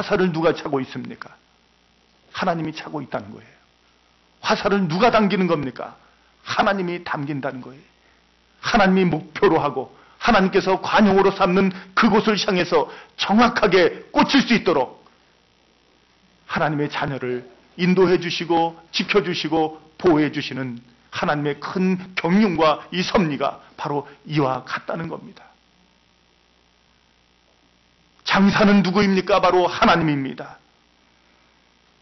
화살을 누가 차고 있습니까? 하나님이 차고 있다는 거예요. 화살을 누가 당기는 겁니까? 하나님이 당긴다는 거예요. 하나님이 목표로 하고 하나님께서 관용으로 삼는 그곳을 향해서 정확하게 꽂힐 수 있도록 하나님의 자녀를 인도해 주시고 지켜주시고 보호해 주시는 하나님의 큰 경륜과 이 섭리가 바로 이와 같다는 겁니다. 장사는 누구입니까? 바로 하나님입니다.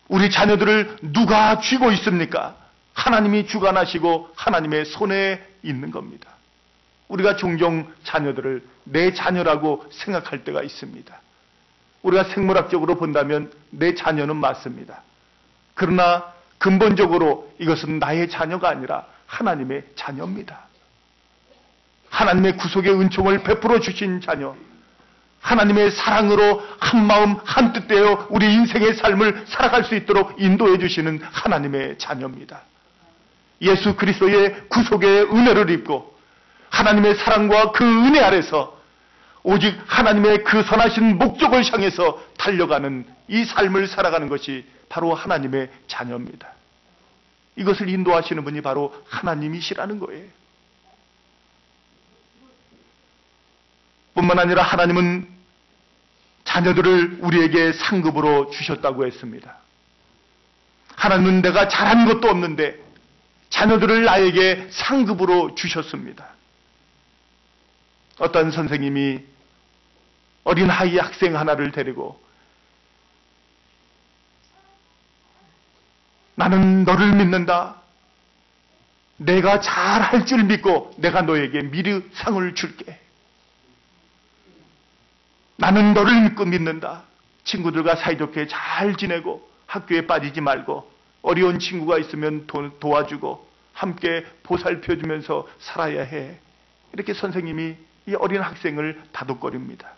우리 자녀들을 누가 쥐고 있습니까? 하나님이 주관하시고 하나님의 손에 있는 겁니다. 우리가 종종 자녀들을 내 자녀라고 생각할 때가 있습니다. 우리가 생물학적으로 본다면 내 자녀는 맞습니다. 그러나 근본적으로 이것은 나의 자녀가 아니라 하나님의 자녀입니다. 하나님의 구속의 은총을 베풀어 주신 자녀, 하나님의 사랑으로 한마음 한뜻 되어 우리 인생의 삶을 살아갈 수 있도록 인도해 주시는 하나님의 자녀입니다. 예수 그리스도의 구속의 은혜를 입고 하나님의 사랑과 그 은혜 아래서 오직 하나님의 그 선하신 목적을 향해서 달려가는 이 삶을 살아가는 것이 바로 하나님의 자녀입니다. 이것을 인도하시는 분이 바로 하나님이시라는 거예요. 뿐만 아니라 하나님은 자녀들을 우리에게 상급으로 주셨다고 했습니다. 하나님은 내가 잘한 것도 없는데 자녀들을 나에게 상급으로 주셨습니다. 어떤 선생님이 어린 아이 학생 하나를 데리고 나는 너를 믿는다. 내가 잘할 줄 믿고 내가 너에게 미리 상을 줄게. 나는 너를 믿고 믿는다. 친구들과 사이좋게 잘 지내고 학교에 빠지지 말고 어려운 친구가 있으면 도와주고 함께 보살펴주면서 살아야 해. 이렇게 선생님이 이 어린 학생을 다독거립니다.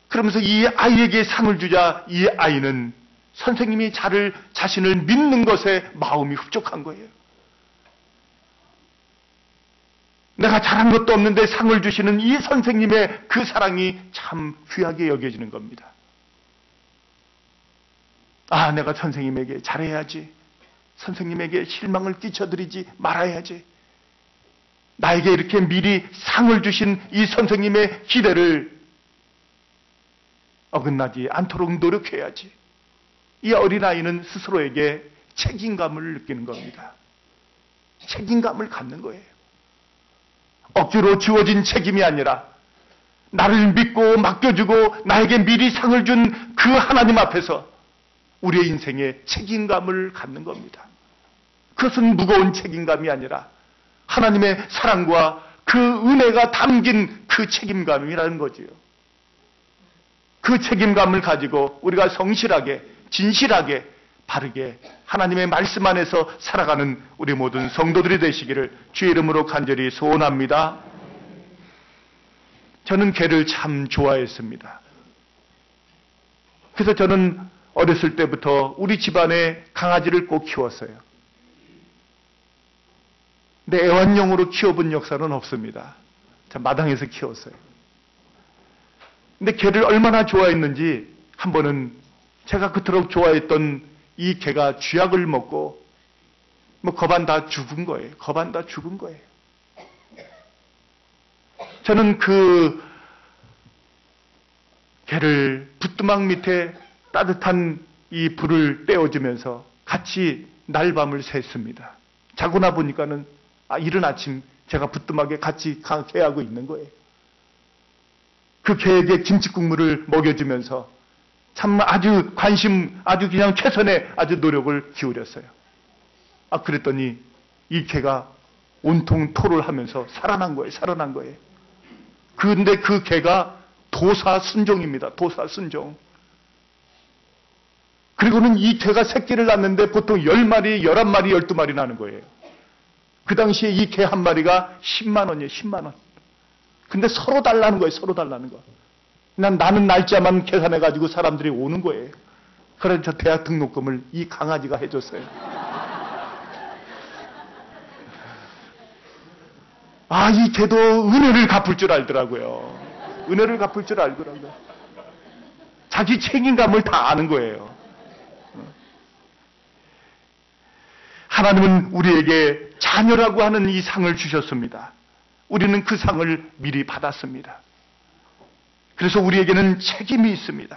그러면서 이 아이에게 상을 주자 이 아이는 선생님이 자신을 믿는 것에 마음이 흡족한 거예요. 내가 잘한 것도 없는데 상을 주시는 이 선생님의 그 사랑이 참 귀하게 여겨지는 겁니다. 아, 내가 선생님에게 잘해야지. 선생님에게 실망을 끼쳐드리지 말아야지. 나에게 이렇게 미리 상을 주신 이 선생님의 기대를 어긋나지 않도록 노력해야지. 이 어린아이는 스스로에게 책임감을 느끼는 겁니다. 책임감을 갖는 거예요. 억지로 지워진 책임이 아니라 나를 믿고 맡겨주고 나에게 미리 상을 준 그 하나님 앞에서 우리의 인생에 책임감을 갖는 겁니다. 그것은 무거운 책임감이 아니라 하나님의 사랑과 그 은혜가 담긴 그 책임감이라는 거지요. 그 책임감을 가지고 우리가 성실하게, 진실하게, 바르게 하나님의 말씀 안에서 살아가는 우리 모든 성도들이 되시기를 주의 이름으로 간절히 소원합니다. 저는 개를 참 좋아했습니다. 그래서 저는 어렸을 때부터 우리 집안에 강아지를 꼭 키웠어요. 근데 애완용으로 키워본 역사는 없습니다. 마당에서 키웠어요. 근데 개를 얼마나 좋아했는지 한 번은 제가 그토록 좋아했던 이 개가 쥐약을 먹고 거반 다 죽은 거예요. 거반 다 죽은 거예요. 저는 그 개를 부뚜막 밑에 따뜻한 이 불을 떼어주면서 같이 날밤을 샜습니다. 자고 나 보니까는 이른 아침 제가 부뚜막에 같이 개하고 있는 거예요. 그 개에게 김치국물을 먹여주면서 참 아주 아주 그냥 최선의 아주 노력을 기울였어요. 그랬더니 이 개가 온통 토를 하면서 살아난 거예요. 그런데 그 개가 도사순종입니다. 도사순종. 그리고는 이 개가 새끼를 낳는데 보통 10마리, 11마리, 12마리 나는 거예요. 그 당시에 이 개 한 마리가 10만 원이에요. 10만 원. 근데 서로 달라는 거예요. 서로 달라는 거. 나는 날짜만 계산해가지고 사람들이 오는 거예요. 그래서 저 대학 등록금을 이 강아지가 해줬어요. 이 개도 은혜를 갚을 줄 알더라고요. 은혜를 갚을 줄 알더라고요. 자기 책임감을 다 아는 거예요. 하나님은 우리에게 자녀라고 하는 이 상을 주셨습니다. 우리는 그 상을 미리 받았습니다. 그래서 우리에게는 책임이 있습니다.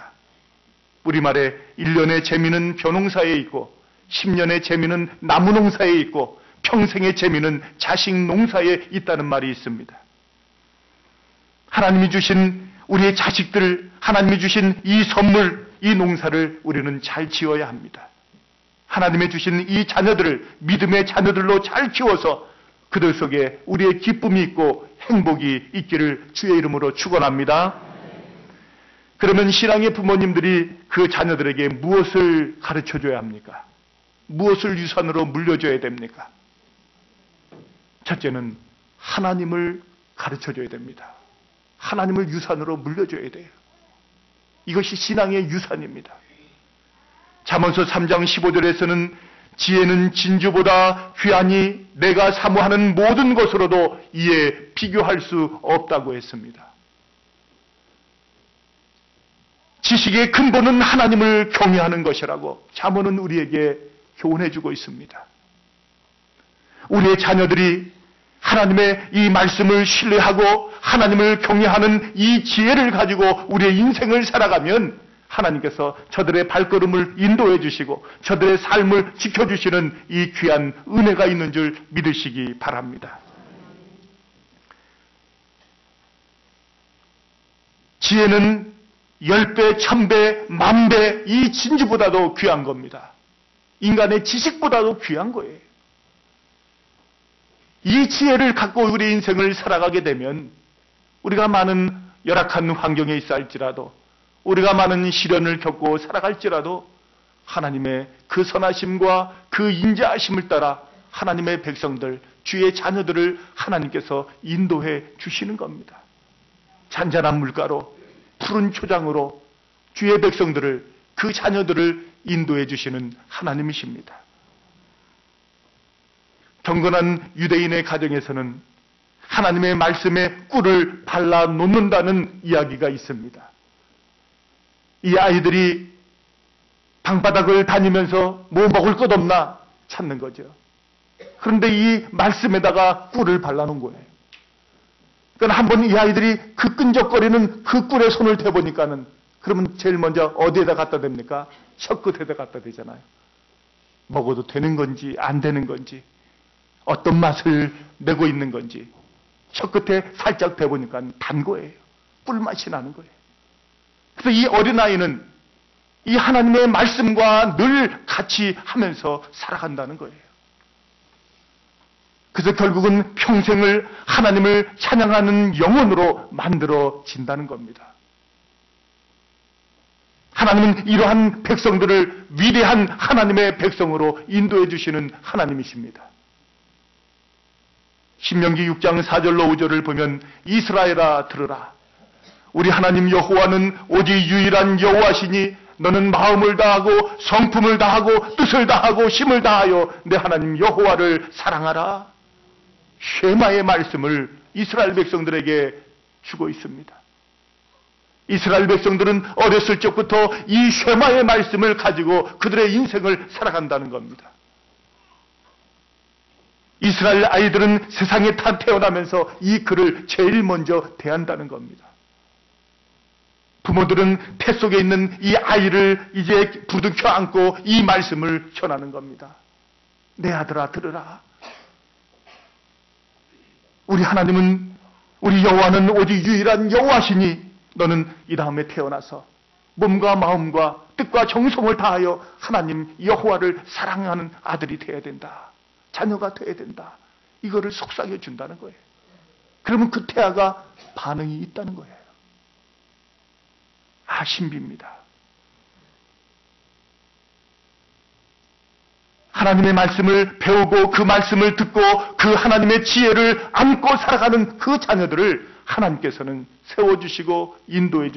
우리말에 1년의 재미는 벼농사에 있고 10년의 재미는 나무 농사에 있고 평생의 재미는 자식 농사에 있다는 말이 있습니다. 하나님이 주신 우리의 자식들, 하나님이 주신 이 선물, 이 농사를 우리는 잘 지어야 합니다. 하나님의 주신 이 자녀들을 믿음의 자녀들로 잘 키워서 그들 속에 우리의 기쁨이 있고 행복이 있기를 주의 이름으로 축원합니다. 그러면 신앙의 부모님들이 그 자녀들에게 무엇을 가르쳐줘야 합니까? 무엇을 유산으로 물려줘야 됩니까? 첫째는 하나님을 가르쳐줘야 됩니다. 하나님을 유산으로 물려줘야 돼요. 이것이 신앙의 유산입니다. 잠언서 3장 15절에서는 지혜는 진주보다 귀하니 내가 사모하는 모든 것으로도 이에 비교할 수 없다고 했습니다. 지식의 근본은 하나님을 경외하는 것이라고 잠언은 우리에게 교훈해주고 있습니다. 우리의 자녀들이 하나님의 이 말씀을 신뢰하고 하나님을 경외하는 이 지혜를 가지고 우리의 인생을 살아가면 하나님께서 저들의 발걸음을 인도해 주시고 저들의 삶을 지켜주시는 이 귀한 은혜가 있는 줄 믿으시기 바랍니다. 지혜는 10배, 1000배, 10,000배 이 진주보다도 귀한 겁니다. 인간의 지식보다도 귀한 거예요. 이 지혜를 갖고 우리 인생을 살아가게 되면 우리가 많은 열악한 환경에 있어 할지라도 우리가 많은 시련을 겪고 살아갈지라도 하나님의 그 선하심과 그 인자하심을 따라 하나님의 백성들, 주의 자녀들을 하나님께서 인도해 주시는 겁니다. 잔잔한 물가로 푸른 초장으로 주의 백성들을, 그 자녀들을 인도해 주시는 하나님이십니다. 경건한 유대인의 가정에서는 하나님의 말씀에 꿀을 발라 놓는다는 이야기가 있습니다. 이 아이들이 방바닥을 다니면서 뭐 먹을 것 없나 찾는 거죠. 그런데 이 말씀에다가 꿀을 발라놓은 거예요. 그러니까 한번 이 아이들이 그 끈적거리는 그 꿀에 손을 대보니까는 그러면 제일 먼저 어디에다 갖다 댑니까? 혀끝에다 갖다 대잖아요. 먹어도 되는 건지 안 되는 건지 어떤 맛을 내고 있는 건지 혀끝에 살짝 대보니까 단 거예요. 꿀맛이 나는 거예요. 그래서 이 어린아이는 이 하나님의 말씀과 늘 같이 하면서 살아간다는 거예요. 그래서 결국은 평생을 하나님을 찬양하는 영혼으로 만들어진다는 겁니다. 하나님은 이러한 백성들을 위대한 하나님의 백성으로 인도해 주시는 하나님이십니다. 신명기 6장 4절로 5절을 보면 이스라엘아 들으라. 우리 하나님 여호와는 오직 유일한 여호와시니 너는 마음을 다하고 성품을 다하고 뜻을 다하고 힘을 다하여 내 하나님 여호와를 사랑하라. 쉐마의 말씀을 이스라엘 백성들에게 주고 있습니다. 이스라엘 백성들은 어렸을 적부터 이 쉐마의 말씀을 가지고 그들의 인생을 살아간다는 겁니다. 이스라엘 아이들은 세상에 다 태어나면서 이 글을 제일 먼저 대한다는 겁니다. 부모들은 태 속에 있는 이 아이를 이제 부둥켜 안고 이 말씀을 전하는 겁니다. 내 아들아 들으라. 우리 하나님은, 우리 여호와는 오직 유일한 여호와시니 너는 이 다음에 태어나서 몸과 마음과 뜻과 정성을 다하여 하나님 여호와를 사랑하는 아들이 되어야 된다. 자녀가 되어야 된다. 이거를 속삭여 준다는 거예요. 그러면 그 태아가 반응이 있다는 거예요. 아, 신비입니다. 하나님의 말씀을 배우고 그 말씀을 듣고 그 하나님의 지혜를 안고 살아가는 그 자녀들을 하나님께서는 세워주시고 인도해 주시고